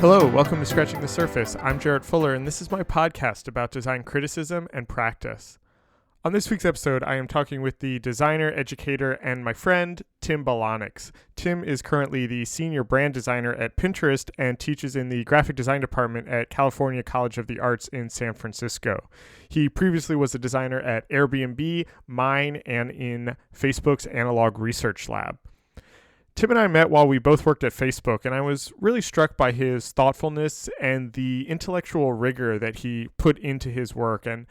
Hello, welcome to Scratching the Surface. I'm Jarrett Fuller, and this is my podcast about design criticism and practice. On this week's episode, I am talking with the designer, educator, and my friend, Tim Belonax. Tim is currently the senior brand designer at Pinterest and teaches in the graphic design department at California College of the Arts in San Francisco. He previously was a designer at Airbnb, Mine, and in Facebook's Analog Research Lab. Tim and I met while we both worked at Facebook, and I was really struck by his thoughtfulness and the intellectual rigor that he put into his work. And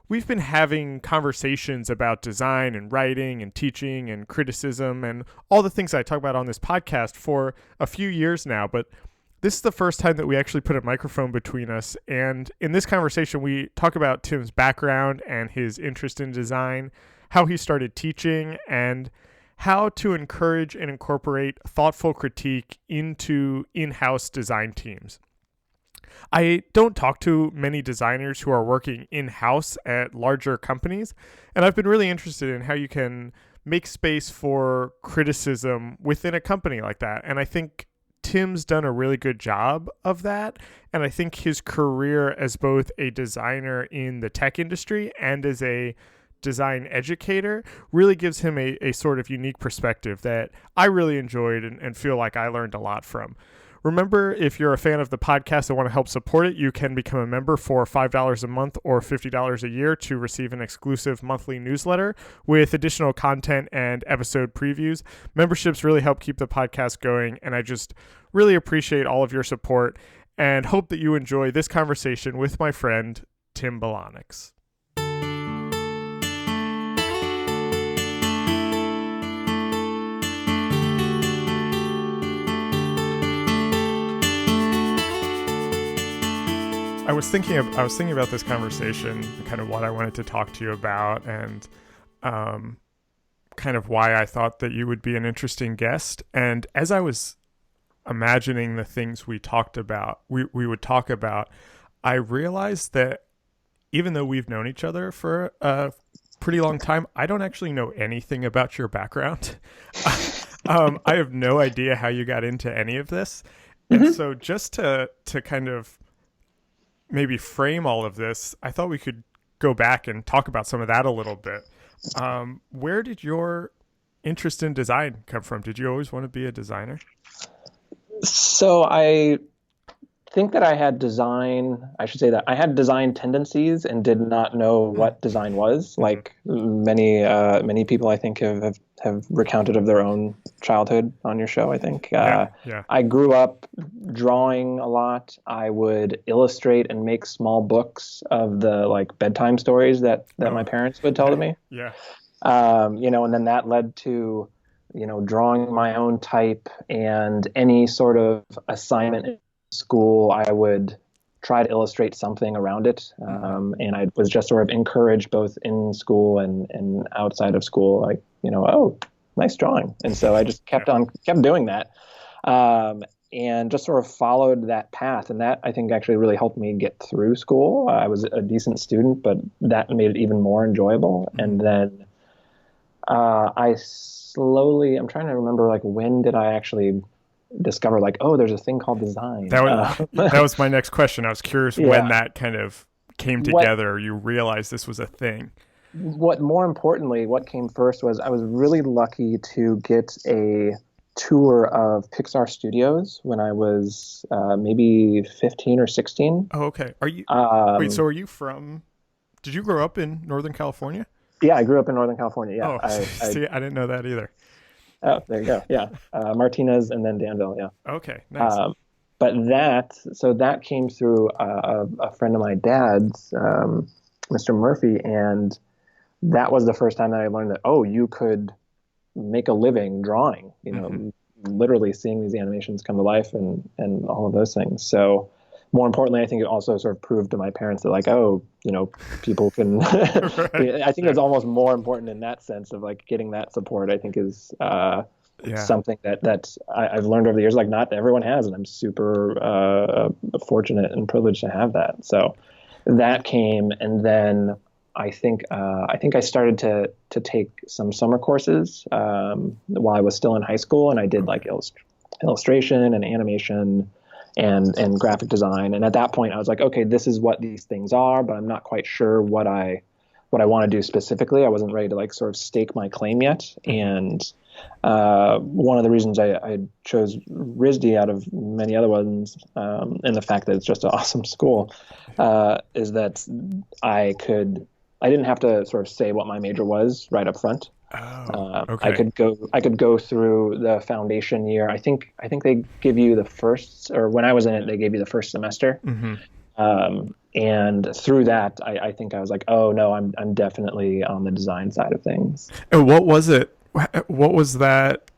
we've been having conversations about design and writing and teaching and criticism and all the things I talk about on this podcast for a few years now. But this is the first time that we actually put a microphone between us. And in this conversation, we talk about Tim's background and his interest in design, how he started teaching, and how to encourage and incorporate thoughtful critique into in-house design teams. I don't talk to many designers who are working in-house at larger companies, and I've been really interested in how you can make space for criticism within a company like that. And I think Tim's done a really good job of that, and I think his career as both a designer in the tech industry and as a design educator really gives him a sort of unique perspective that I really enjoyed and feel like I learned a lot from. Remember, if you're a fan of the podcast and want to help support it, you can become a member for $5 a month or $50 a year to receive an exclusive monthly newsletter with additional content and episode previews. Memberships really help keep the podcast going, and I just really appreciate all of your support and hope that you enjoy this conversation with my friend, Tim Belonax. I was thinking about this conversation, kind of what I wanted to talk to you about, and kind of why I thought that you would be an interesting guest. And as I was imagining the things we would talk about, I realized that even though we've known each other for a pretty long time, I don't actually know anything about your background. I have no idea how you got into any of this. Mm-hmm. And so just to kind of maybe frame all of this, I thought we could go back and talk about some of that a little bit. Where did your interest in design come from? Did you always want to be a designer? So I think that I had design tendencies and did not know what design was. Like many people, I think, have recounted of their own childhood on your show, I think. Yeah. I grew up drawing a lot. I would illustrate and make small books of the bedtime stories that my parents would tell to me. Yeah. And then that led to, drawing my own type, and any sort of assignment in school, I would try to illustrate something around it. And I was just sort of encouraged both in school and outside of school, oh, nice drawing. And so I just kept doing that. And just sort of followed that path. And that, I think, actually really helped me get through school. I was a decent student, but that made it even more enjoyable. And then I'm trying to remember, when did I actually discover, there's a thing called design? That was my next question. I was curious when that kind of came together. You realized this was a thing. More importantly, what came first was I was really lucky to get a tour of Pixar Studios when I was maybe 15 or 16. Oh, okay. Are you did you grow up in Northern California? Yeah, I grew up in Northern California. Yeah. Oh, see, I didn't know that either. Oh, there you go. Yeah. Martinez and then Danville. Yeah. Okay. Nice. But that came through a friend of my dad's, Mr. Murphy. And that was the first time that I learned that, you could make a living drawing, literally seeing these animations come to life and all of those things. So more importantly, I think it also sort of proved to my parents that people can, right. I think it's almost more important in that sense of getting that support, I think is something that I've learned over the years, not everyone has. And I'm super fortunate and privileged to have that. So that came. And then I think I started to take some summer courses while I was still in high school, and I did illustration and animation and graphic design. And at that point, I was like, okay, this is what these things are, but I'm not quite sure what I want to do specifically. I wasn't ready to like sort of stake my claim yet. And one of the reasons I chose RISD out of many other ones, and the fact that it's just an awesome school, is that I didn't have to sort of say what my major was right up front. Oh, I okay. could go through the foundation year. I think they give you the first, or when I was in it, they gave you the first semester. Mm-hmm. And through that, I think I was like, oh no, I'm definitely on the design side of things. And what was it? What was that?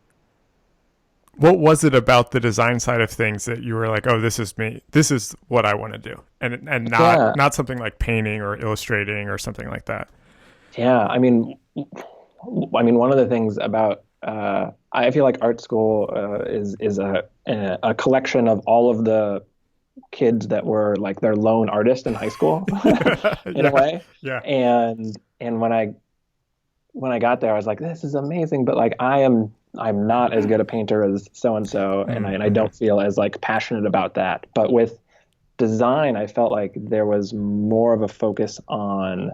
What was it about the design side of things that you were like, oh, this is me. This is what I want to do, and Yeah, not something like painting or illustrating or something like that. yeah. One of the things about I feel like art school is a collection of all of the kids that were like their lone artist in high school in a Yeah, way. yeah. And when I got there, I was like, this is amazing, but like I'm not as good a painter as so and so, and I Mm-hmm. don't feel as like passionate about that. But with design, I felt like there was more of a focus on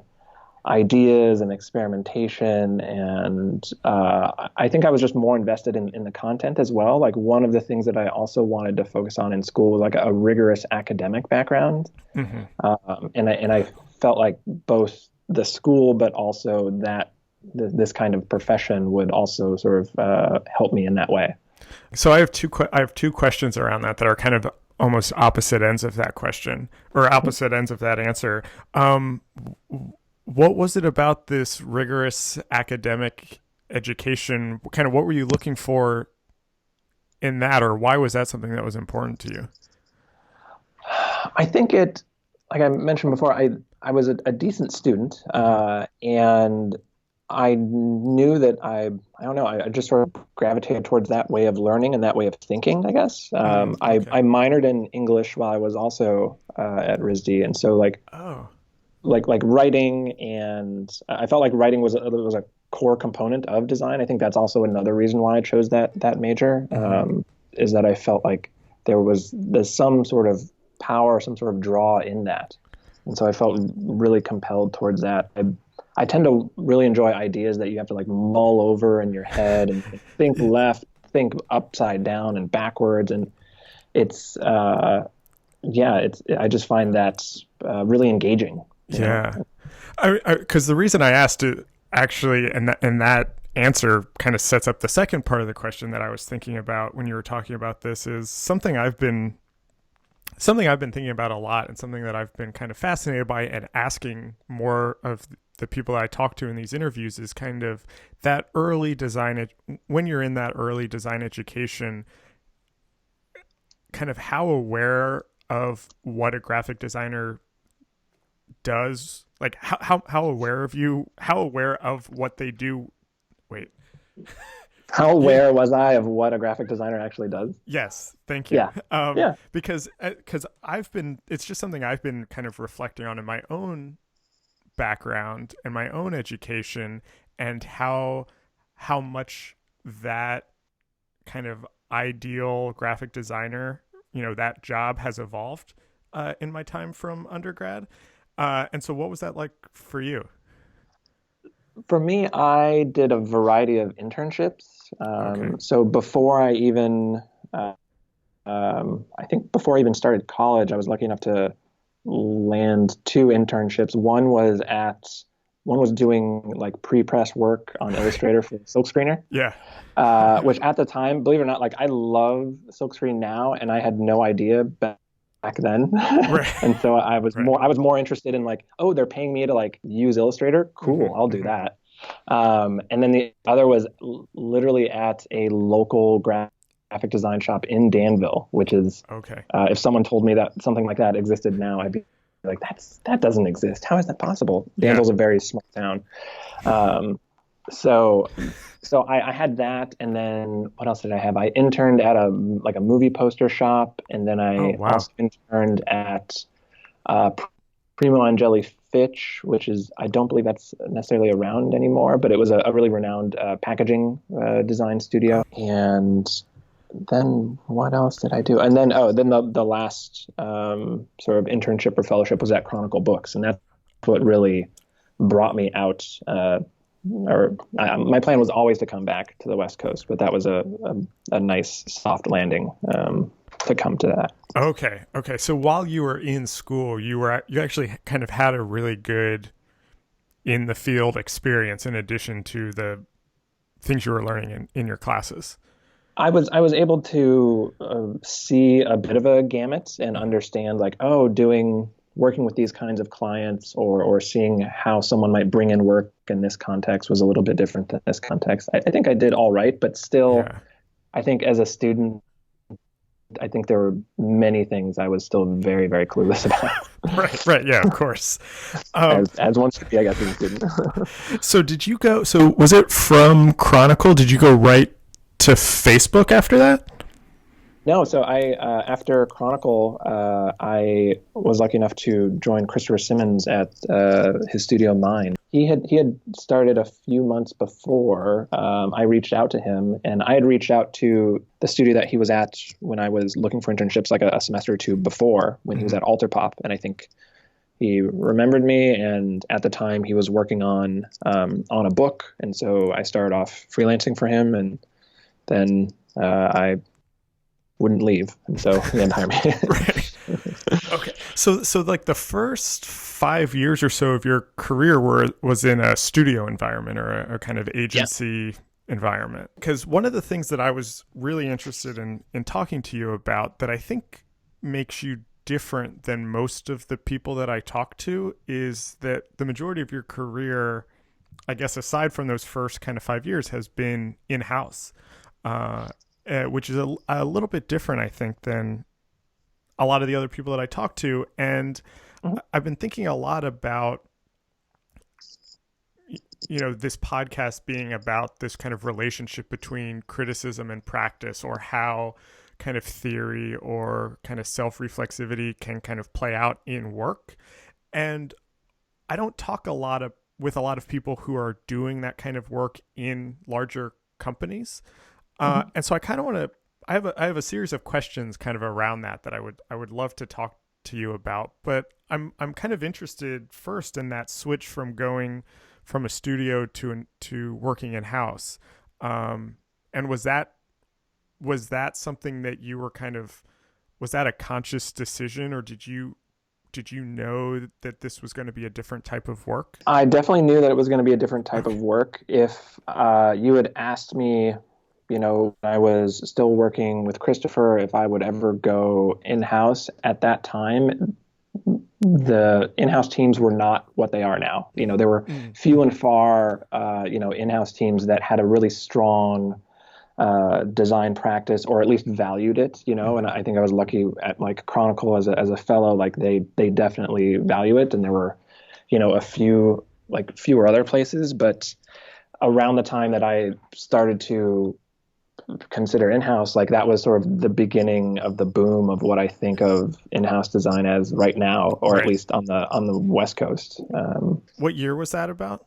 ideas and experimentation, and I think I was just more invested in the content as well. Like one of the things that I also wanted to focus on in school was like a rigorous academic background, Mm-hmm. and I felt like both the school but also that this kind of profession would also sort of help me in that way. So I have two questions around that are kind of almost opposite ends of that question or opposite ends of that answer. Um, what was it about this rigorous academic education? Kind of what were you looking for in that, or why was that something that was important to you? I think like I mentioned before, I was a decent student, Mm-hmm. and I knew that I don't know, I just sort of gravitated towards that way of learning and that way of thinking, I guess. Okay. I minored in English while I was also at RISD, and so Oh. like writing, and I felt like writing was a core component of design. I think that's also another reason why I chose that major, Mm-hmm. is that I felt like there's some sort of power, some sort of draw in that, and so I felt really compelled towards that. I tend to really enjoy ideas that you have to like mull over in your head and think left, think upside down and backwards, and it's yeah, I just find that really engaging, you know. Yeah. Because the reason I asked it actually, and that answer kind of sets up the second part of the question that I was thinking about when you were talking about this is something I've been thinking about a lot and something that I've been kind of fascinated by and asking more of the people I talk to in these interviews is kind of that early design when you're in that early design education, kind of how aware of what a graphic designer does, like how aware of how aware of what they do. Wait. How Yeah. aware was I of what a graphic designer actually does? Yes, thank you. Yeah, yeah. Because I've been, it's just something I've been kind of reflecting on in my own background and my own education, and how much that kind of ideal graphic designer, that job has evolved in my time from undergrad. And so, what was that like for you? For me, I did a variety of internships. Okay. So before I even, I think before I even started college, I was lucky enough to land two internships. One was doing like pre-press work on Illustrator for Silkscreener, Yeah. which at the time, believe it or not, like I love Silkscreen now, and I had no idea back then. Right. And so Right. I was more interested in like, oh, they're paying me to like use Illustrator. Mm-hmm, Cool, I'll do mm-hmm. that. And then the other was literally at a local graphic design shop in Danville, which is, Okay. if someone told me that something like that existed now, I'd be like, that doesn't exist. How is that possible? Yeah. Danville's a very small town. Um, so I had that, and then what else did I have? I interned at a movie poster shop, and then Oh, I wow. also interned at uh, Primo Angeli Fitch, which is, I don't believe that's necessarily around anymore, but it was a really renowned packaging design studio. And then what else did I do? And then, then the last sort of internship or fellowship was at Chronicle Books, and that's what really brought me out. My plan was always to come back to the West Coast, but that was a nice soft landing to come to that. Okay. So while you were in school, you actually kind of had a really good in the field experience in addition to the things you were learning in your classes. I was able to see a bit of a gamut and understand like, oh, working with these kinds of clients or seeing how someone might bring in work in this context was a little bit different than this context. I think I did all right, but still, Yeah. I think as a student, I think there were many things I was still very, very clueless about. Right. Yeah, of course. Um, As one should be, I guess, as a student. so was it from Chronicle? Did you go right to Facebook after that? No, so I after Chronicle, I was lucky enough to join Christopher Simmons at his studio Mine. He had started a few months before. I reached out to him, and I had reached out to the studio that he was at when I was looking for internships, like a semester or two before, when he was at Alterpop, and I think he remembered me. And at the time, he was working on a book, and so I started off freelancing for him, and then I wouldn't leave, and so he didn't hire me. Right. Okay. So like the first 5 years or so of your career was in a studio environment or a kind of agency environment. Because one of the things that I was really interested in talking to you about that I think makes you different than most of the people that I talk to is that the majority of your career, I guess, aside from those first kind of 5 years, has been in-house. Which is a little bit different, I think, than a lot of the other people that I talk to. And I've been thinking a lot about, this podcast being about this kind of relationship between criticism and practice, or how kind of theory or kind of self-reflexivity can kind of play out in work. And I don't talk with a lot of people who are doing that kind of work in larger companies. And so I kind of want to. I have a series of questions kind of around that I would love to talk to you about. But I'm kind of interested first in that switch from going from a studio to working in house. And was that something that you were was that a conscious decision, or did you know that this was going to be a different type of work? I definitely knew that it was going to be a different type of work. If you had asked me, when I was still working with Christopher, if I would ever go in-house at that time, the in-house teams were not what they are now. There were few and far, in-house teams that had a really strong design practice, or at least valued it, and I think I was lucky at like Chronicle as a fellow, like they definitely value it. And there were, fewer other places, but around the time that I started to consider in-house, like that was sort of the beginning of the boom of what I think of in-house design as right now, or Right. at least on the West Coast. What year was that about?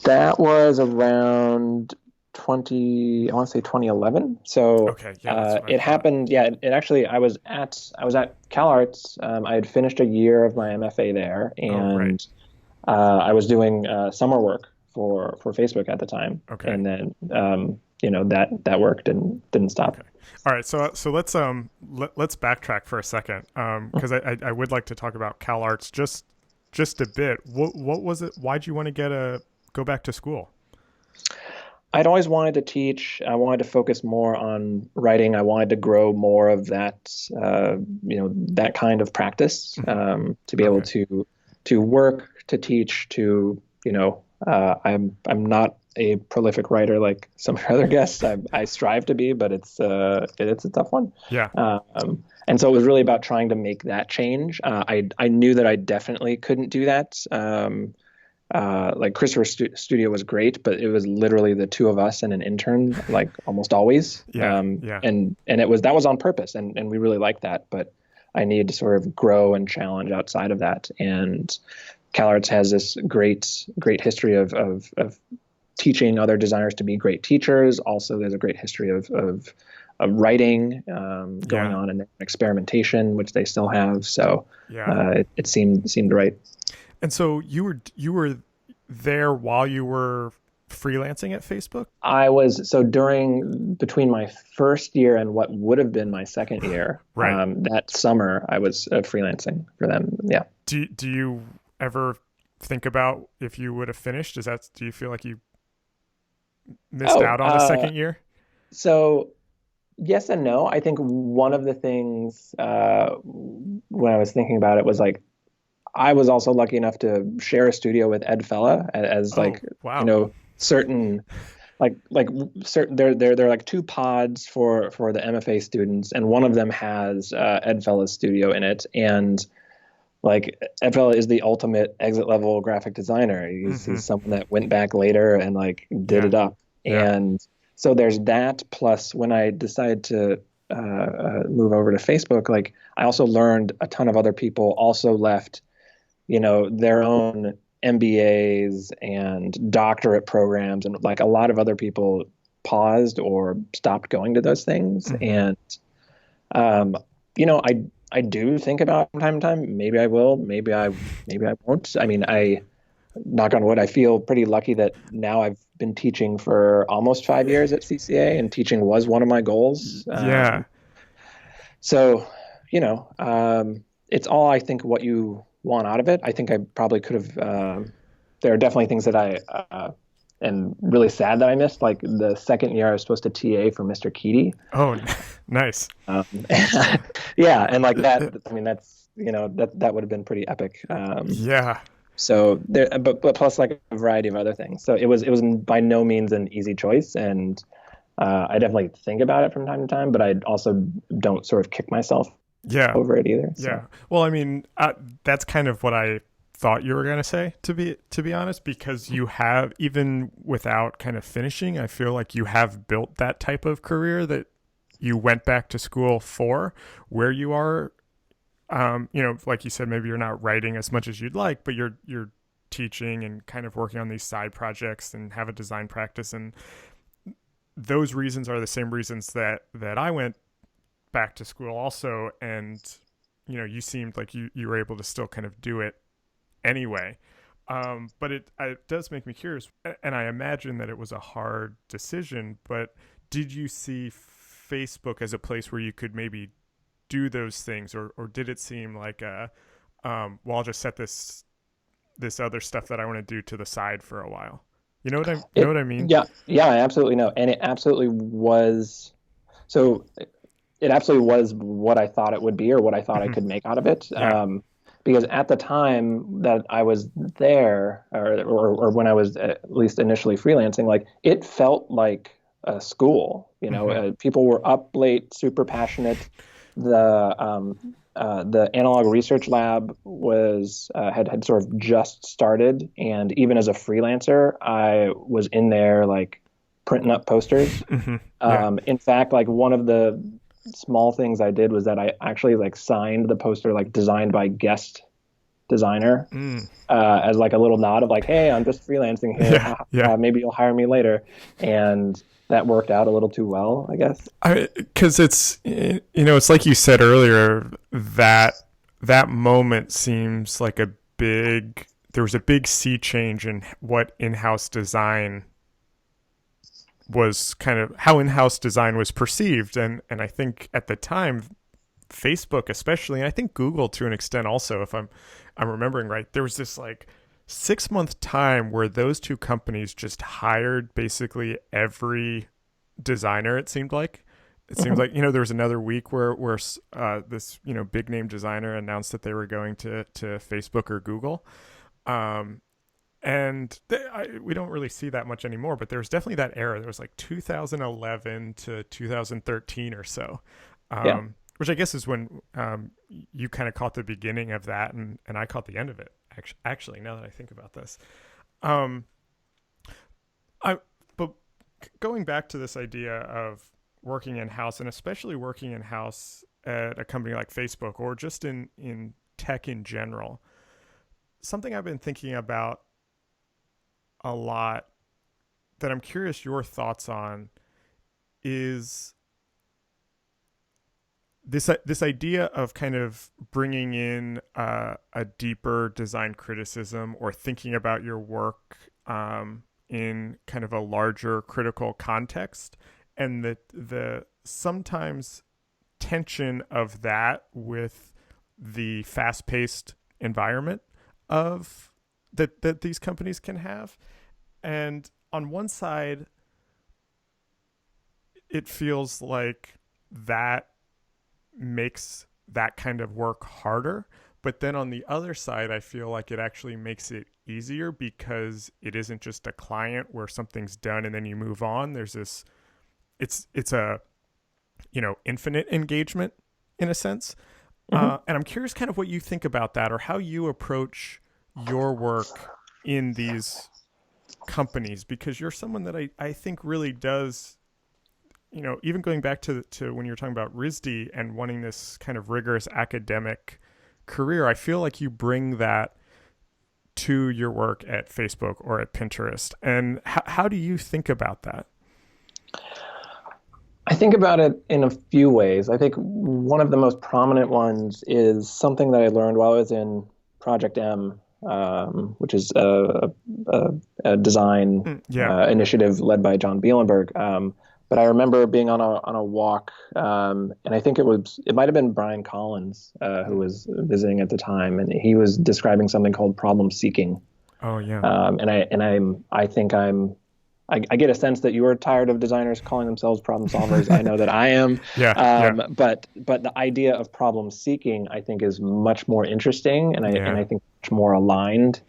That was around I want to say 2011. So Okay, yeah, it happened. Yeah, it actually, I was at CalArts. I had finished a year of my MFA there, and I was doing summer work for Facebook at the time. Okay. And then that work didn't stop. Okay. All right, so let's backtrack for a second, because I would like to talk about CalArts just a bit. What was it? Why'd you want to go back to school? I'd always wanted to teach. I wanted to focus more on writing. I wanted to grow more of that, that kind of practice, to be able to work, to teach, to, I'm not a prolific writer like some of your other guests. I strive to be, but it's a tough one. Yeah. And so it was really about trying to make that change. I knew that I definitely couldn't do that. Like Christopher's studio was great, but it was literally the two of us and an intern, like almost always. Yeah. And that was on purpose, and we really liked that. But I needed to sort of grow and challenge outside of that. And CalArts has this great history of teaching other designers to be great teachers. Also, there's a great history of writing going Yeah. on and experimentation, which they still have. So Yeah. it seemed right. And so you were there while you were freelancing at Facebook? I was so during between my first year and what would have been my second year, Right. that summer I was freelancing for them. Yeah. Do you ever think about if you would have finished? Do you feel like you missed Oh, out on the second year? so yes and no. I think one of the things when I was thinking about it was like I was also lucky enough to share a studio with Ed Fella as Oh, like wow. certain like certain they're like two pods for the MFA students, and one of them has Ed Fella's studio in it, and like Ed Fella is the ultimate exit level graphic designer. Hmm. He's someone that went back later and like did Yeah. it up, Yeah. and so there's that. Plus, when I decided to move over to Facebook, like I also learned a ton of other people also left their own MBAs and doctorate programs, and like a lot of other people paused or stopped going to those things. Hmm. And um, I do think about it from time to time. Maybe I will. Maybe I won't. I mean, I knock on wood. I feel pretty lucky that now I've been teaching for almost 5 years at CCA, and teaching was one of my goals. Yeah. So, it's all I think what you want out of it. I think I probably could have. There are definitely things that I am really sad that I missed. Like the second year, I was supposed to TA for Mr. Keaty. Oh, nice. Um, yeah, and like that. I mean, that's that would have been pretty epic. Yeah. So there, but plus like a variety of other things. So it was by no means an easy choice, and I definitely think about it from time to time. But I also don't sort of kick myself Yeah. over it either. Yeah. So Well, I mean, that's kind of what I thought you were going to say, to be honest, because you have, even without kind of finishing, I feel like you have built that type of career that you went back to school for, where you are. Like you said, maybe you're not writing as much as you'd like, but you're teaching and kind of working on these side projects and have a design practice, and those reasons are the same reasons that I went back to school also. And you seemed like you were able to still kind of do it anyway. But it does make me curious, and I imagine that it was a hard decision, but did you see Facebook as a place where you could maybe do those things, or did it seem like well, I'll just set this other stuff that I want to do to the side for a while? You know it, what I mean? yeah, I absolutely know, and it absolutely was. So it absolutely was what I thought it would be, or what I thought I Hmm. could make out of it. Yeah. Because at the time that I was there, or when I was at least initially freelancing, like it felt like a school. Hmm. People were up late, super passionate. The analog research lab was had sort of just started, and even as a freelancer, I was in there like printing up posters. Hmm. Yeah. In fact, like one of the small things I did was that I actually like signed the poster like designed by guest designer, Mm. as like a little nod of like, hey, I'm just freelancing here. Yeah. Yeah. Maybe you'll hire me later. And that worked out a little too well, I guess. Because it's like you said earlier, that moment seems like there was a big sea change in what in-house design was, kind of how in-house design was perceived. And I think at the time, Facebook especially, and I think Google to an extent also, if I'm remembering right, there was this like 6 month time where those two companies just hired basically every designer. It seemed like Mhm. there was another week where this big name designer announced that they were going to Facebook or Google. um and we don't really see that much anymore, but there was definitely that era. There was like 2011 to 2013 or so, Yeah. which I guess is when you kind of caught the beginning of that, and I caught the end of it. Actually, now that I think about this, um, I but going back to this idea of working in house, and especially working in house at a company like Facebook, or just in tech in general, something I've been thinking about a lot that I'm curious your thoughts on is this idea of kind of bringing in a deeper design criticism or thinking about your work in kind of a larger critical context, and the sometimes tension of that with the fast-paced environment of that these companies can have. And on one side, it feels like that makes that kind of work harder. But then on the other side, I feel like it actually makes it easier because it isn't just a client where something's done and then you move on. There's this, it's a, infinite engagement in a sense. And I'm curious kind of what you think about that, or how you approach your work in these companies, because you're someone that I think really does, even going back to when you're talking about RISD and wanting this kind of rigorous academic career, I feel like you bring that to your work at Facebook or at Pinterest. And how do you think about that? I think about it in a few ways. I think one of the most prominent ones is something that I learned while I was in Project M, which is a design initiative led by John Bielenberg. But I remember being on a walk, and I think it might have been Brian Collins who was visiting at the time, and he was describing something called problem seeking. Oh yeah. I get a sense that you are tired of designers calling themselves problem solvers. I know that I am. But the idea of problem seeking, I think, is much more interesting, and I think much more aligned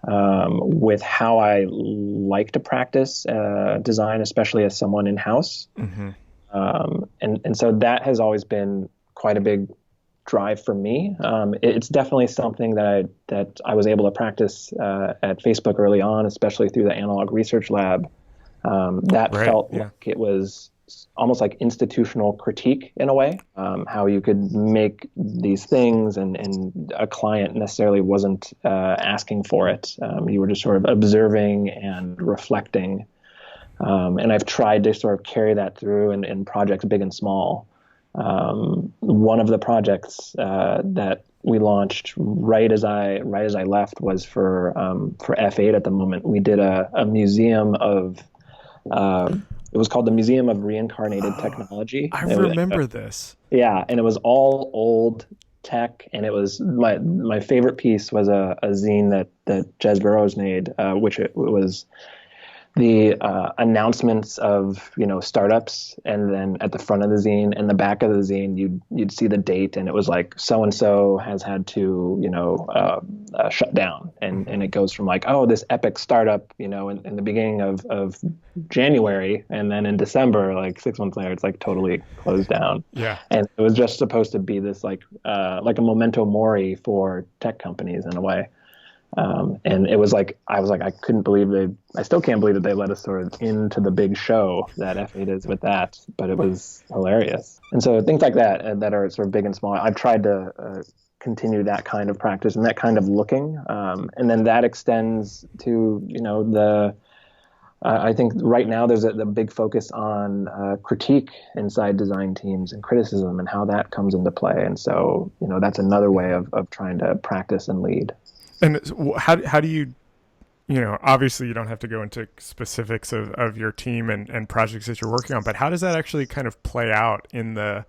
with how I like to practice design, especially as someone in-house. And so that has always been quite a big drive for me. It's definitely something that I was able to practice at Facebook early on, especially through the Analog Research Lab. Felt like it was almost like institutional critique in a way, how you could make these things and a client necessarily wasn't asking for it. You were just sort of observing and reflecting. And I've tried to sort of carry that through in projects big and small. One of the projects that we launched right as I left was for F8 at the moment. We did a museum of it was called the Museum of Reincarnated Technology. I remember this. Yeah, and it was all old tech, and it was my favorite piece was a zine that Jez Burrows made, which it was the announcements of startups, and then at the front of the zine and the back of the zine you'd see the date, and it was like so and so has had to shut down, and it goes from like, oh, this epic startup in the beginning of January, and then in December, like 6 months later, it's like totally closed down. And it was just supposed to be this like a memento mori for tech companies in a way. And it was like, I couldn't believe I still can't believe that they let us sort of into the big show that F8 is with that, but it was hilarious. And so things like that are sort of big and small. I've tried to continue that kind of practice and that kind of looking. And then that extends to, I think right now there's the big focus on critique inside design teams and criticism and how that comes into play. And so, that's another way of trying to practice and lead. And how do you, obviously you don't have to go into specifics of your team and projects that you're working on, but how does that actually kind of play out in the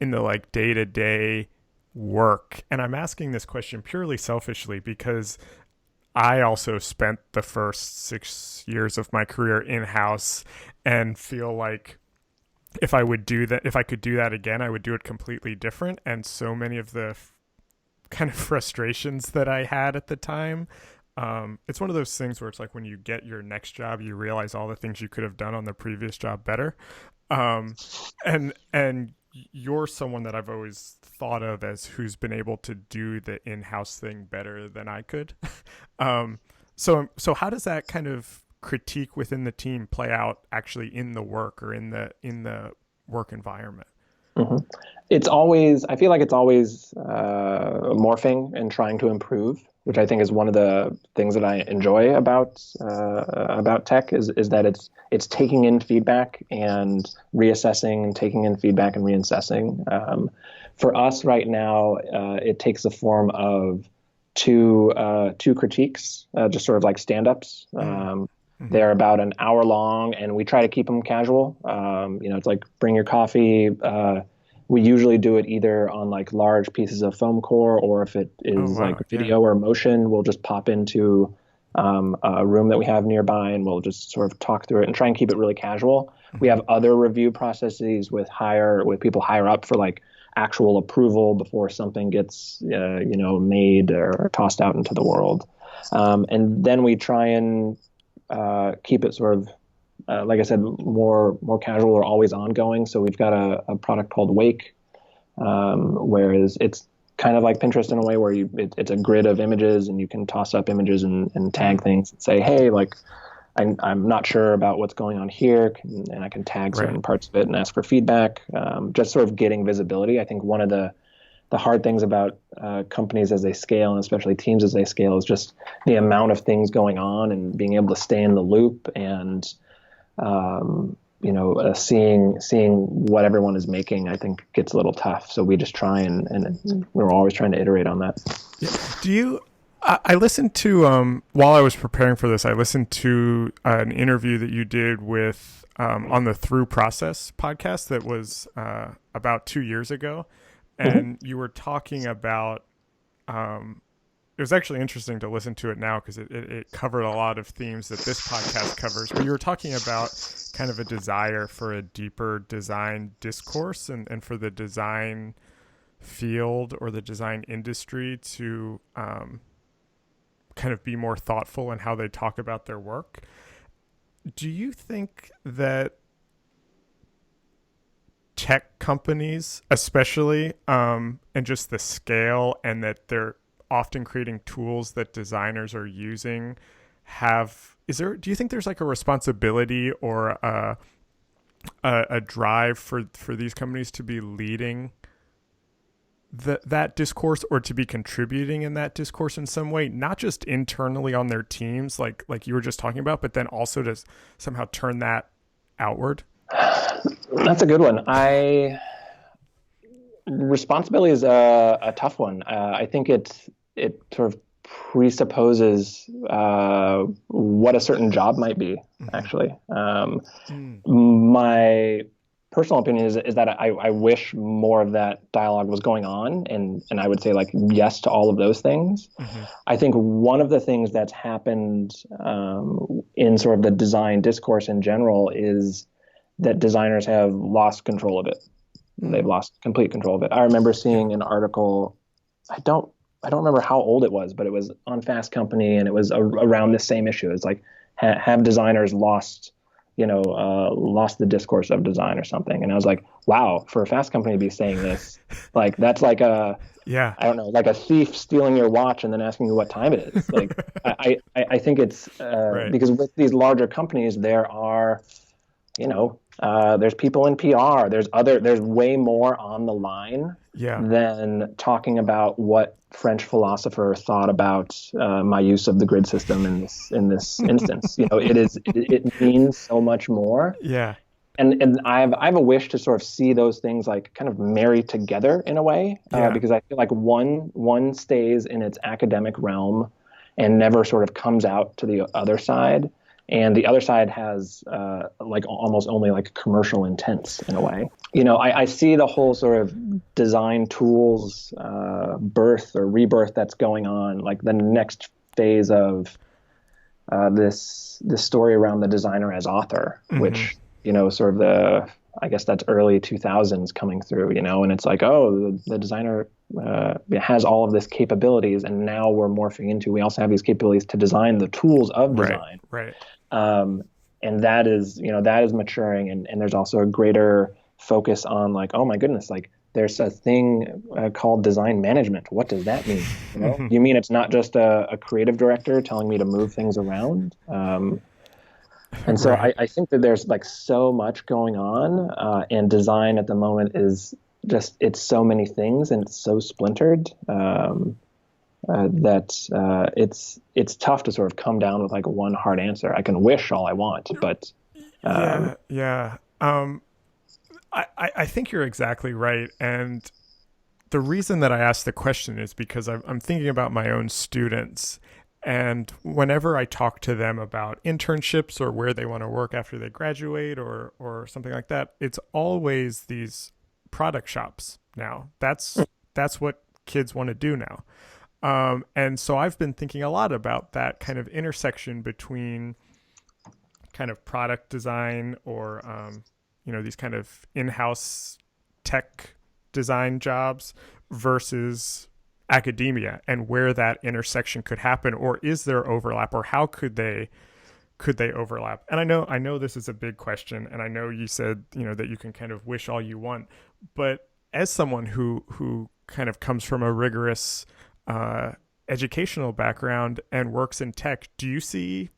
like day-to-day work? And I'm asking this question purely selfishly because I also spent the first 6 years of my career in-house and feel like if I could do that again, I would do it completely different. And so many of the kind of frustrations that I had at the time, it's one of those things where it's like when you get your next job, you realize all the things you could have done on the previous job better. And you're someone that I've always thought of as who's been able to do the in-house thing better than I could. So how does that kind of critique within the team play out actually in the work or in the work environment? Mm-hmm. I feel like it's always morphing and trying to improve, which I think is one of the things that I enjoy about tech is that it's taking in feedback and reassessing, and taking in feedback and reassessing. For us right now, it takes the form of two critiques, just sort of like stand-ups. They're about an hour long, and we try to keep them casual. It's like bring your coffee. We usually do it either on like large pieces of foam core, or if it is like video or motion, we'll just pop into a room that we have nearby, and we'll just sort of talk through it and try and keep it really casual. We have other review processes with people higher up for like actual approval before something gets made or tossed out into the world, and then we try and keep it sort of like I said, more casual or always ongoing. So we've got a product called Wake, whereas it's kind of like Pinterest in a way where it's a grid of images, and you can toss up images and tag things and say, hey, like I'm not sure about what's going on here, and I can tag certain parts of it and ask for feedback. Just sort of getting visibility. I think one of the hard things about companies as they scale, and especially teams as they scale, is just the amount of things going on, and being able to stay in the loop and seeing what everyone is making, I think gets a little tough. So we just try and we're always trying to iterate on that. Yeah. Do you? I listened to while I was preparing for this, I listened to an interview that you did with on the Through Process podcast that was about 2 years ago, and you were talking about. It was actually interesting to listen to it now because it covered a lot of themes that this podcast covers. But you were talking about kind of a desire for a deeper design discourse and for the design field or the design industry to kind of be more thoughtful in how they talk about their work. Do you think that tech companies, especially, and just the scale, and that they're often creating tools that designers are using, do you think there's like a responsibility or a drive for these companies to be leading that discourse, or to be contributing in that discourse in some way, not just internally on their teams like you were just talking about, but then also to somehow turn that outward? That's a good one. Responsibility is a tough one. I think it sort of presupposes what a certain job might be, actually. My personal opinion is that I wish more of that dialogue was going on, and I would say like yes to all of those things. I think one of the things that's happened in sort of the design discourse in general is that designers have lost control of it. They've lost complete control of it. I remember seeing an article, I don't remember how old it was, but it was on Fast Company, and it was around the same issue. It's like, have designers lost the discourse of design or something? And I was like, wow, for a Fast Company to be saying this, like that's like I don't know, like a thief stealing your watch and then asking you what time it is. Like I think it's because with these larger companies, there are, there's people in PR. There's way more on the line than talking about what French philosopher thought about my use of the grid system in this instance. It means so much more. Yeah. And I have a wish to sort of see those things like kind of marry together in a way, because I feel like one stays in its academic realm and never sort of comes out to the other side. And the other side has like almost only like commercial intents in a way. I see the whole sort of design tools birth or rebirth that's going on, like the next phase of this story around the designer as author, which, sort of I guess that's early 2000s coming through, and it's like, oh, the designer has all of this capabilities, and now we're morphing into, we also have these capabilities to design the tools of design. Right. And that is maturing, and there's also a greater focus on like, oh my goodness, like there's a thing called design management. What does that mean? You mean it's not just a creative director telling me to move things around? And so I think that there's like so much going on, and design at the moment is just it's so many things and it's so splintered that it's tough to sort of come down with like one hard answer. I can wish all I want, but Yeah, yeah. I think you're exactly right. And the reason that I asked the question is because I'm thinking about my own students. And whenever I talk to them about internships or where they want to work after they graduate or something like that, it's always these product shops now. That's what kids want to do now. And so I've been thinking a lot about that kind of intersection between kind of product design or these kind of in-house tech design jobs versus academia, and where that intersection could happen, or is there overlap, or how could they overlap? And I know this is a big question, and I know you said that you can kind of wish all you want, but as someone who kind of comes from a rigorous educational background and works in tech, do you see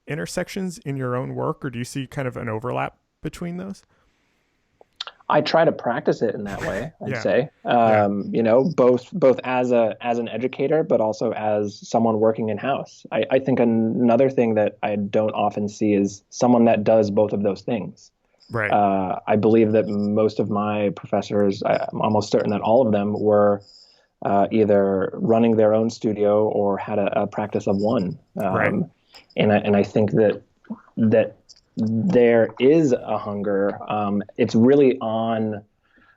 intersections in your own work, or do you see kind of an overlap between those? I try to practice it in that way, I'd Yeah. say. Yeah. Both as an educator, but also as someone working in house. I think another thing that I don't often see is someone that does both of those things. Right. I believe that most of my professors, I'm almost certain that all of them were either running their own studio or had a practice of one. Right. And I think that there is a hunger. It's really on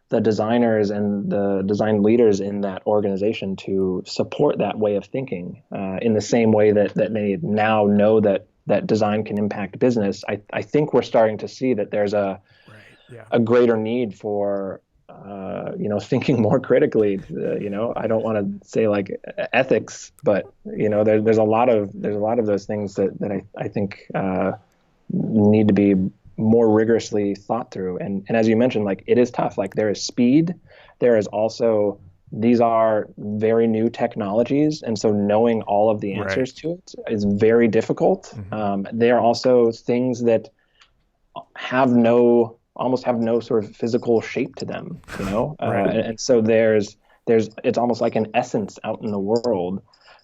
the designers and the design leaders in that organization to support that way of thinking in the same way that they now know that design can impact business. I think we're starting to see that there's a greater need for thinking more critically. I don't want to say like ethics, but there's a lot of those things that I think need to be more rigorously thought through. And as you mentioned, like it is tough. Like there is speed. There is also, these are very new technologies. And so knowing all of the answers to it is very difficult. Mm-hmm. They are also things that almost have no sort of physical shape to them, and so it's almost like an essence out in the world.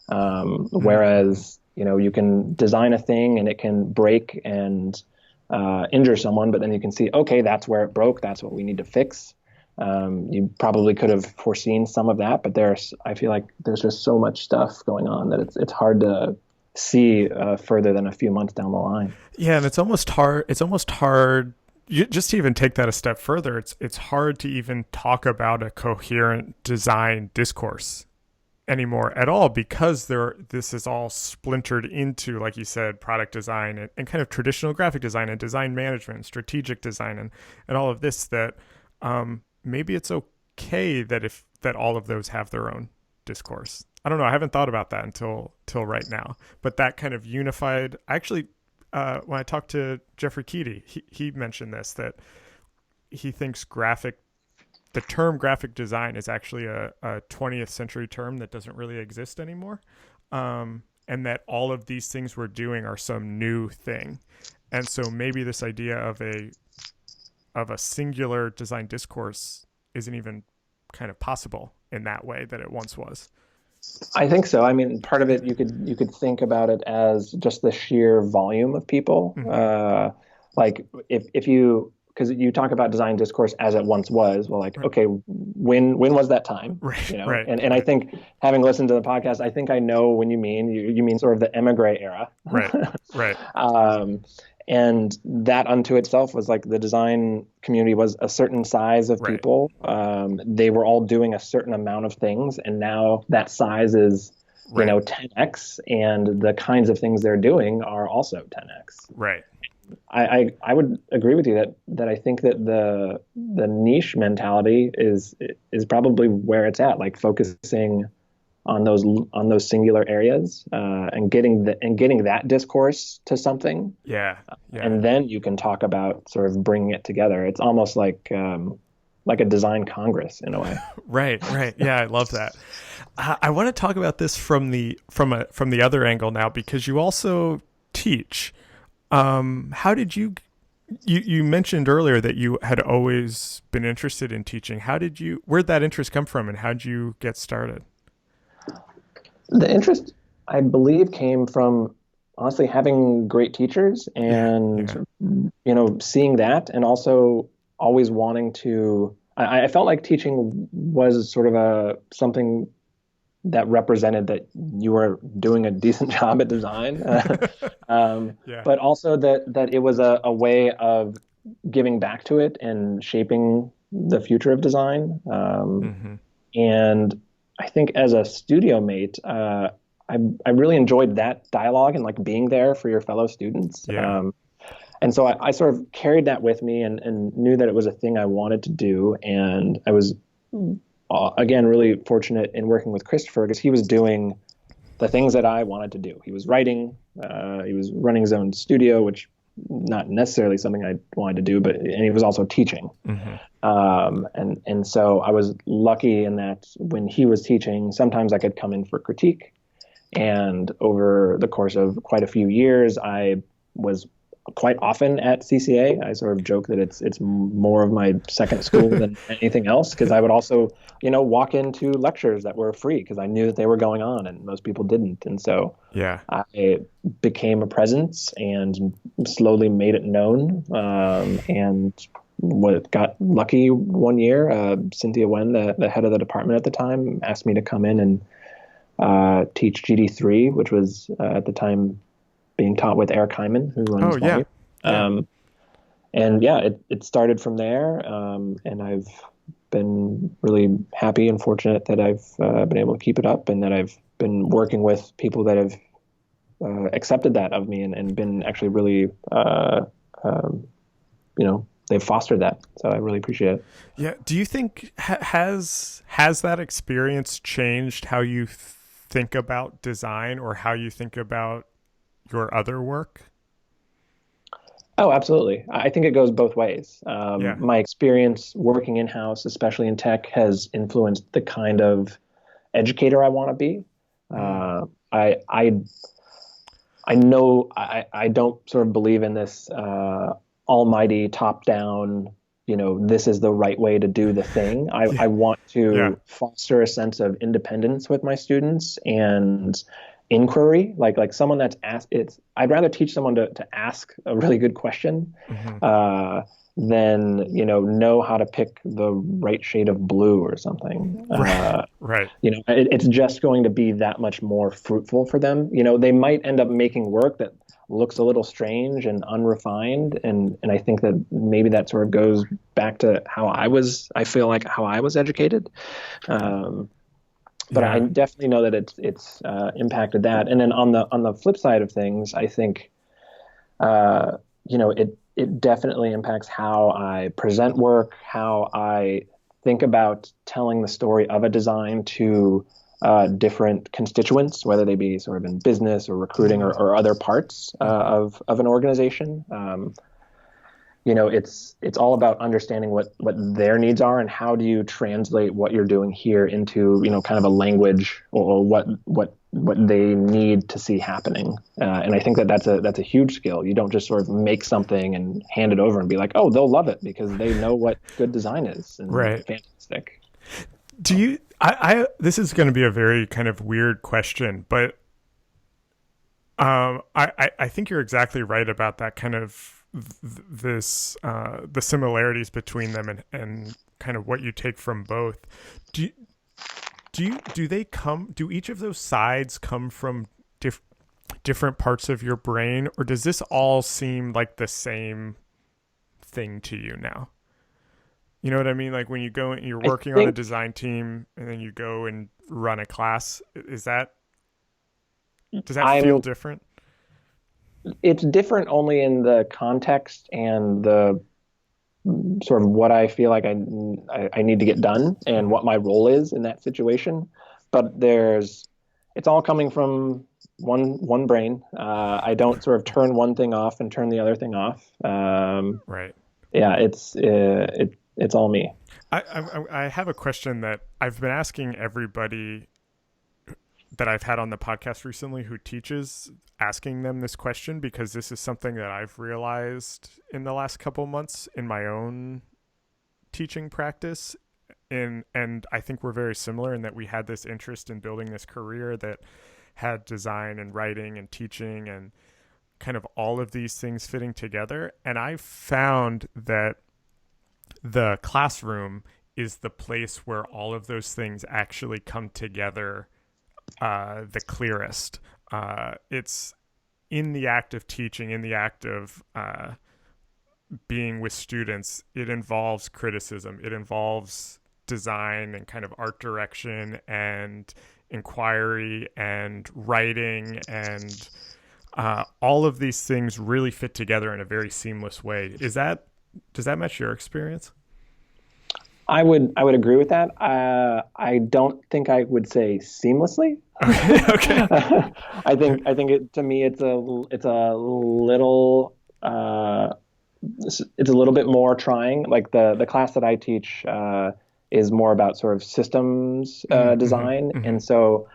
Whereas, you can design a thing and it can break and injure someone, but then you can see, okay, that's where it broke. That's what we need to fix. You probably could have foreseen some of that, but I feel like there's just so much stuff going on that it's hard to see further than a few months down the line. Yeah, and it's almost hard. Just to even take that a step further, it's hard to even talk about a coherent design discourse anymore at all, because this is all splintered into, like you said, product design and kind of traditional graphic design and design management and strategic design and all of this, that maybe it's okay that all of those have their own discourse. I don't know. I haven't thought about that until right now, but that kind of unified, actually, when I talked to Jeffrey Keaty, he mentioned this, that he thinks the term graphic design is actually a 20th century term that doesn't really exist anymore. And that all of these things we're doing are some new thing. And so maybe this idea of a singular design discourse isn't even kind of possible in that way that it once was. I think so. I mean, part of it, you could think about it as just the sheer volume of people. Mm-hmm. Like if you, because you talk about design discourse as it once was, well, like, okay, when was that time? Right. And I think, having listened to the podcast, I think I know when you mean sort of the emigre era. Right. And that unto itself was like, the design community was a certain size of people. They were all doing a certain amount of things. And now that size is, 10x, and the kinds of things they're doing are also 10x. Right. I would agree with you that I think that the niche mentality is probably where it's at, like focusing on those singular areas, and getting that discourse to something. Yeah. And then you can talk about sort of bringing it together. It's almost like a design congress in a way. Right. Yeah, I love that. I want to talk about this from the other angle now, because you also teach. How did you You mentioned earlier that you had always been interested in teaching. Where'd that interest come from, and how'd you get started? The interest, I believe, came from honestly having great teachers Yeah, and, yeah, seeing that, and also always wanting to. I felt like teaching was sort of something that represented that you were doing a decent job at design, um, yeah. but also that it was a way of giving back to it and shaping the future of design. Hmm. And I think as a studio mate, I really enjoyed that dialogue and like being there for your fellow students. Yeah. And so I sort of carried that with me and knew that it was a thing I wanted to do. And I was, again, really fortunate in working with Christopher because he was doing the things that I wanted to do. He was writing, he was running his own studio, which not necessarily something I wanted to do, and he was also teaching. Hmm. And so I was lucky in that when he was teaching, sometimes I could come in for critique. And over the course of quite a few years, I was quite often at CCA. I sort of joke that it's more of my second school than anything else because I would also, walk into lectures that were free because I knew that they were going on and most people didn't. And so Yeah. I became a presence and slowly made it known. And what got lucky one year, Cynthia Wen, the head of the department at the time, asked me to come in and teach GD3, which was at the time being taught with Eric Hyman, who Oh, runs yeah. Volume. Yeah. And yeah, it started from there. And I've been really happy and fortunate that I've been able to keep it up and that I've been working with people that have accepted that of me and been actually really, they've fostered that. So I really appreciate it. Yeah. Do you think has that experience changed how you think about design or how you think about your other work? Oh, absolutely. I think it goes both ways. Yeah. My experience working in house, especially in tech, has influenced the kind of educator I want to be. Mm. I know I don't sort of believe in this almighty top down. This is the right way to do the thing. Yeah. I want Yeah. to foster a sense of independence with my students and inquiry, like someone that's asked. I'd rather teach someone to ask a really good question Hmm. uh, than know how to pick the right shade of blue or something. Right. Right. It's just going to be that much more fruitful for them. They might end up making work that looks a little strange and unrefined, and I think that maybe that sort of goes back to I feel like how I was educated. Um, but I Yeah. definitely know that it's impacted that. And then on the flip side of things, I think it definitely impacts how I present work, how I think about telling the story of a design to different constituents, whether they be sort of in business or recruiting Hmm. or other parts Hmm. of an organization. It's all about understanding what their needs are and how do you translate what you're doing here into kind of a language or what they need to see happening. And I think that's a huge skill. You don't just sort of make something and hand it over and be like, oh, they'll love it because they know what good design is and Right. fantastic. Do you? I this is going to be a very kind of weird question, but I think you're exactly right about that kind of the similarities between them and kind of what you take from both. Do do each of those sides come from different parts of your brain, or does this all seem like the same thing to you now? You know what I mean? Like when you go and you're I working on a think design team and then you go and run a class, does that feel I'm different? it's different only in the context and the sort of what I feel like I need to get done and Mm-hmm. what my role is in that situation. But it's all coming from one brain. I don't sort of turn one thing off and turn the other thing off. Right. Yeah, it's all me. I have a question that I've been asking everybody that I've had on the podcast recently who teaches, asking them this question, because this is something that I've realized in the last couple months in my own teaching practice. And I think we're very similar in that we had this interest in building this career that had design and writing and teaching and kind of all of these things fitting together. And I found that the classroom is the place where all of those things actually come together the clearest. It's in the act of teaching, in the act of being with students. It involves criticism. It involves design and kind of art direction and inquiry and writing, and all of these things really fit together in a very seamless way. Does that match your experience? I would agree with that. I don't think I would say seamlessly. Okay. I think to me it's a little it's a little bit more trying. Like the class that I teach is more about sort of systems design, and so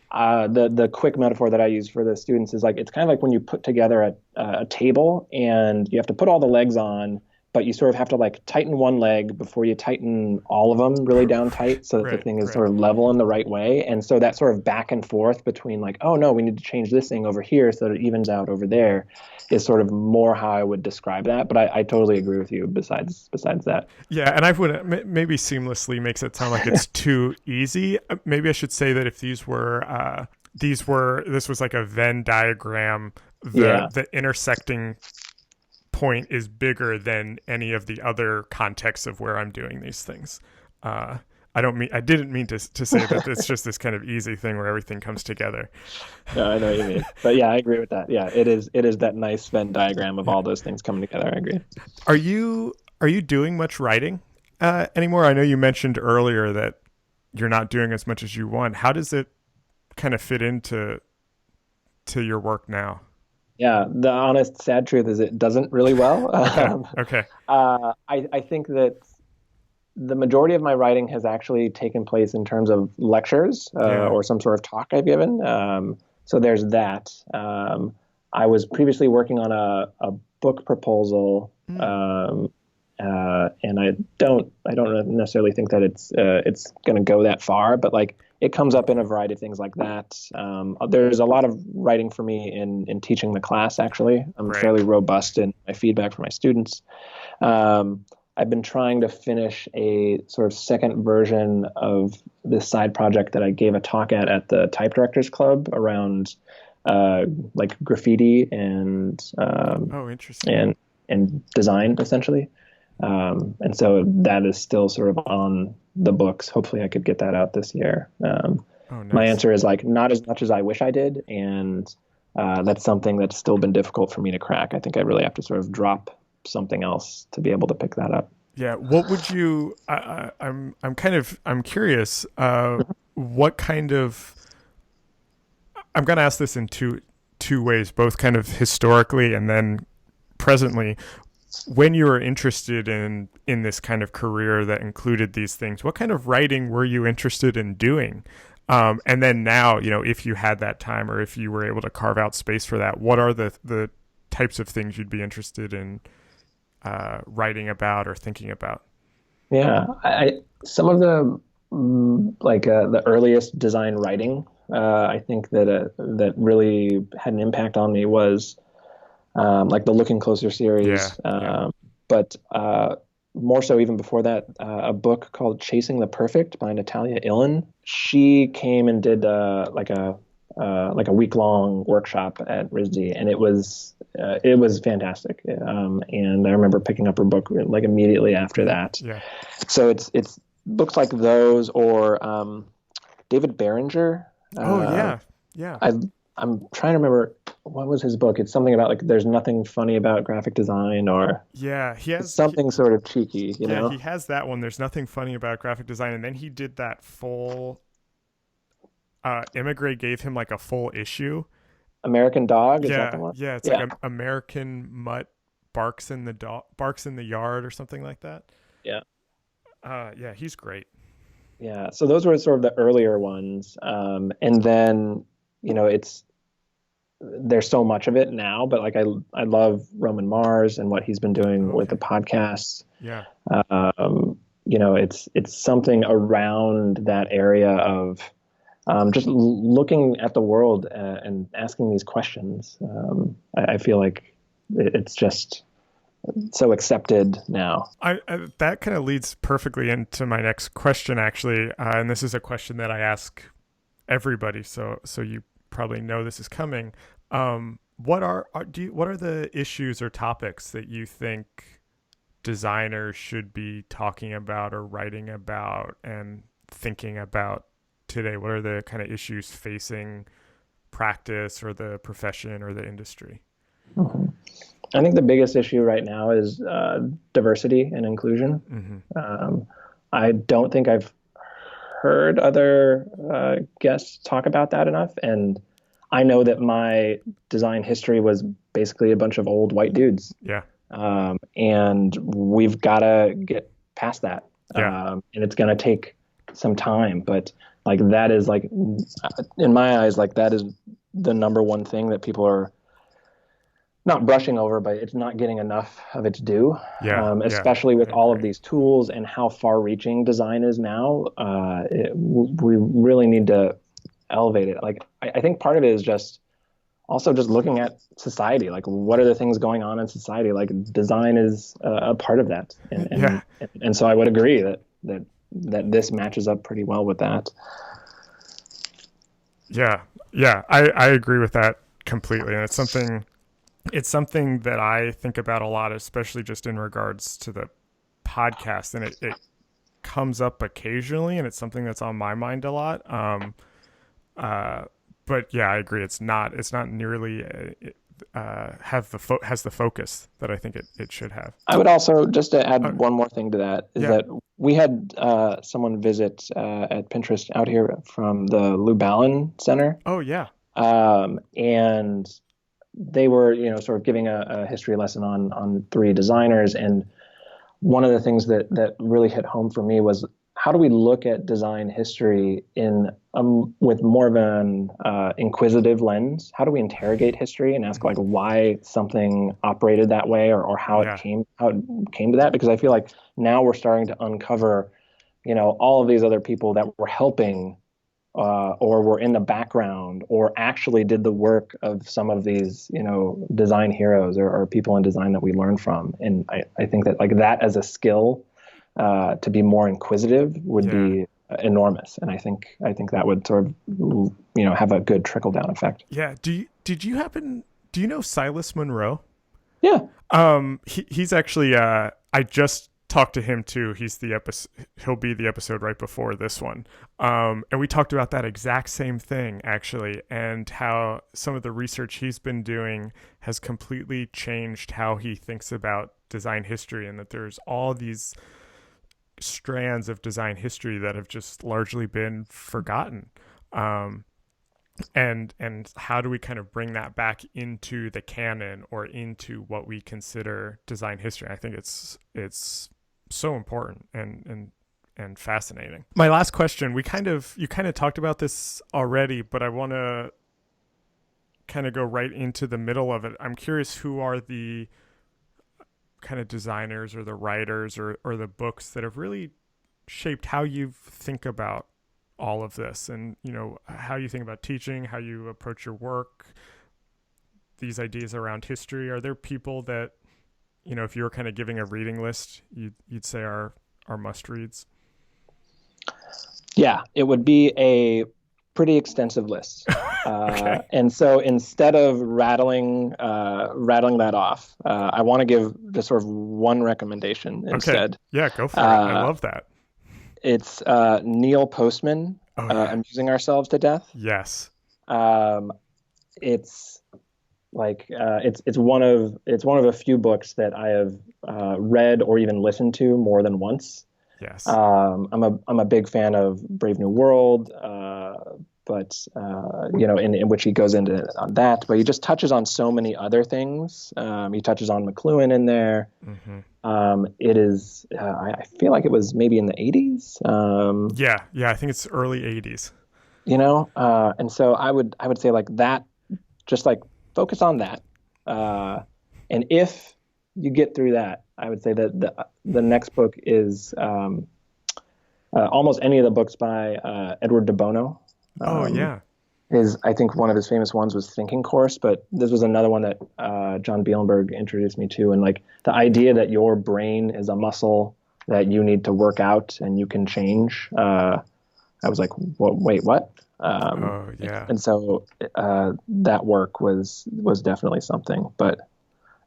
the quick metaphor that I use for the students is like, it's kind of like when you put together a table and you have to put all the legs on, but you sort of have to like tighten one leg before you tighten all of them really down tight so that the thing is sort of level in the right way. And so that sort of back and forth between like, oh no, we need to change this thing over here so that it evens out over there, is sort of more how I would describe that. But I totally agree with you besides that. Yeah, and I would maybe seamlessly makes it sound like it's too easy. Maybe I should say that if this was like a Venn diagram, the intersecting point is bigger than any of the other contexts of where I'm doing these things. I didn't mean to say that it's just this kind of easy thing where everything comes together. No, I know what you mean. But yeah, I agree with that. Yeah, it is that nice Venn diagram of all those things coming together. I agree. Are you doing much writing anymore? I know you mentioned earlier that you're not doing as much as you want. How does it kind of fit into your work now? Yeah, the honest, sad truth is it doesn't really well. Okay. I think that the majority of my writing has actually taken place in terms of lectures or some sort of talk I've given. So there's that. I was previously working on a book proposal, and I don't necessarily think that it's going to go that far, but like it comes up in a variety of things like that. There's a lot of writing for me in teaching the class. Actually, I'm fairly robust in my feedback from my students. I've been trying to finish a sort of second version of this side project that I gave a talk at the Type Directors Club around like graffiti and interesting. and design essentially. And so that is still sort of on the books. Hopefully I could get that out this year. Nice. My answer is like not as much as I wish I did. And that's something that's still been difficult for me to crack. I think I really have to sort of drop something else to be able to pick that up. Yeah. What would you, I'm curious, what kind of, I'm going to ask this in two ways, both kind of historically and then presently. When you were interested in this kind of career that included these things, what kind of writing were you interested in doing? And then now, if you had that time or if you were able to carve out space for that, what are the types of things you'd be interested in writing about or thinking about? Yeah, some of the the earliest design writing, I think that really had an impact on me was like the Looking Closer series, but more so even before that, a book called Chasing the Perfect by Natalia Ilin. She came and did like a week-long workshop at RISD, and it was fantastic. And I remember picking up her book like immediately after that. Yeah. So it's books like those, or David Barringer. Yeah. I'm trying to remember what was his book. It's something about like there's nothing funny about graphic design, or he has something sort of cheeky. You know, he has that one. There's nothing funny about graphic design, and then he did that full. Immigrant gave him like a full issue. American Dog. Is that the one? Yeah, it's like American Mutt barks in the yard or something like that. Yeah. Yeah, he's great. Yeah, so those were sort of the earlier ones, and then it's there's so much of it now, but like I love Roman Mars and what he's been doing with the Okay. podcasts. Yeah. It's something around that area of just looking at the world and asking these questions. I feel like it's just so accepted now. I that kind of leads perfectly into my next question, actually, and this is a question that I ask everybody. So you probably know this is coming. What are the issues or topics that you think designers should be talking about or writing about and thinking about today? What are the kind of issues facing practice or the profession or the industry? Mhm. I think the biggest issue right now is diversity and inclusion. Mm-hmm. Um, I don't think I've heard other guests talk about that enough. And I know that my design history was basically a bunch of old white dudes. Yeah. And we've got to get past that. Yeah. And it's going to take some time. But like that is like, in my eyes, like that is the number one thing that people are not brushing over, but it's not getting enough of its due, Yeah. Yeah. especially I with all of agree. these tools and how far-reaching design is now. We really need to elevate it. Like I think part of it is just also just looking at society. Like what are the things going on in society? Like design is a part of that, Yeah. and so I would agree that this matches up pretty well with that. Yeah. Yeah. I agree with that completely. And it's something that I think about a lot, especially just in regards to the podcast. And it comes up occasionally and it's something that's on my mind a lot. Uh, but yeah, I agree. It's not nearly has the focus that I think it should have. I would also, just to add Uh, one more thing to that, is yeah. that we had someone visit at Pinterest out here from the Lubalin Center, Oh yeah. and they were, sort of giving a history lesson on three designers. And one of the things that really hit home for me was how do we look at design history in with more of an inquisitive lens? How do we interrogate history and ask like why something operated that way, or Yeah. how it came to that? Because I feel like now we're starting to uncover, all of these other people that were helping or were in the background or actually did the work of some of these, design heroes or people in design that we learn from. And I think that like that as a skill to be more inquisitive would Yeah. be enormous. And I think that would sort of, have a good trickle down effect. Yeah. Do you know Silas Monroe? Yeah. He's actually I just talked to him too. He'll be the episode right before this one. And we talked about that exact same thing actually, and how some of the research he's been doing has completely changed how he thinks about design history, and that there's all these strands of design history that have just largely been forgotten. Um, and how do we kind of bring that back into the canon or into what we consider design history? I think it's so important and fascinating. My last question, you kind of talked about this already, but I want to kind of go right into the middle of it. I'm curious, who are the kind of designers or the writers or the books that have really shaped how you think about all of this, and how you think about teaching, how you approach your work, these ideas around history? Are there people that, if you were kind of giving a reading list, you'd say are must reads? Yeah, it would be a pretty extensive list. Okay. And so instead of rattling that off, I want to give just sort of one recommendation Okay. instead. Yeah, go for it. I Uh, love that. it's Neil Postman, Oh yeah. Amusing Ourselves to Death. Yes. Um, it's like it's one of a few books that I have read or even listened to more than once. Yes. I'm a big fan of Brave New World, but in which he goes into on that, but he just touches on so many other things. He touches on McLuhan in there. Mm-hmm. It is, I feel like it was maybe in the 80s. Yeah. I think it's early 80s. And so I would say like that, just like focus on that. And if you get through that, I would say that the next book is almost any of the books by Edward de Bono. Oh yeah. I think one of his famous ones was Thinking Course, but this was another one that John Bielenberg introduced me to. And like the idea that your brain is a muscle that you need to work out and you can change. I was like, wait, what? Oh yeah. And so that work was definitely something. But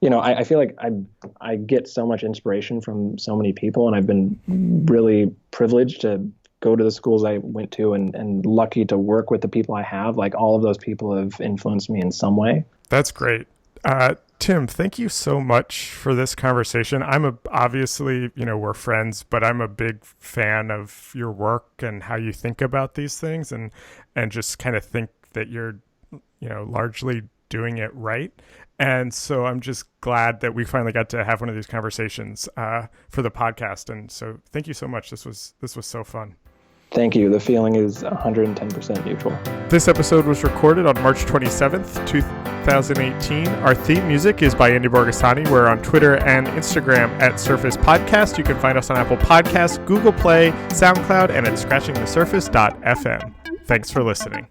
I feel like I get so much inspiration from so many people, and I've been really privileged to go to the schools I went to and lucky to work with the people I have. Like all of those people have influenced me in some way. That's great. Tim, thank you so much for this conversation. Obviously, we're friends, but I'm a big fan of your work and how you think about these things, and just kind of think that you're, largely doing it right. And so I'm just glad that we finally got to have one of these conversations for the podcast. And so thank you so much. This was so fun. Thank you. The feeling is 110% mutual. This episode was recorded on March 27th, 2018. Our theme music is by Andy Borgasani. We're on Twitter and Instagram at Surface Podcast. You can find us on Apple Podcasts, Google Play, SoundCloud, and at scratchingthesurface.fm. Thanks for listening.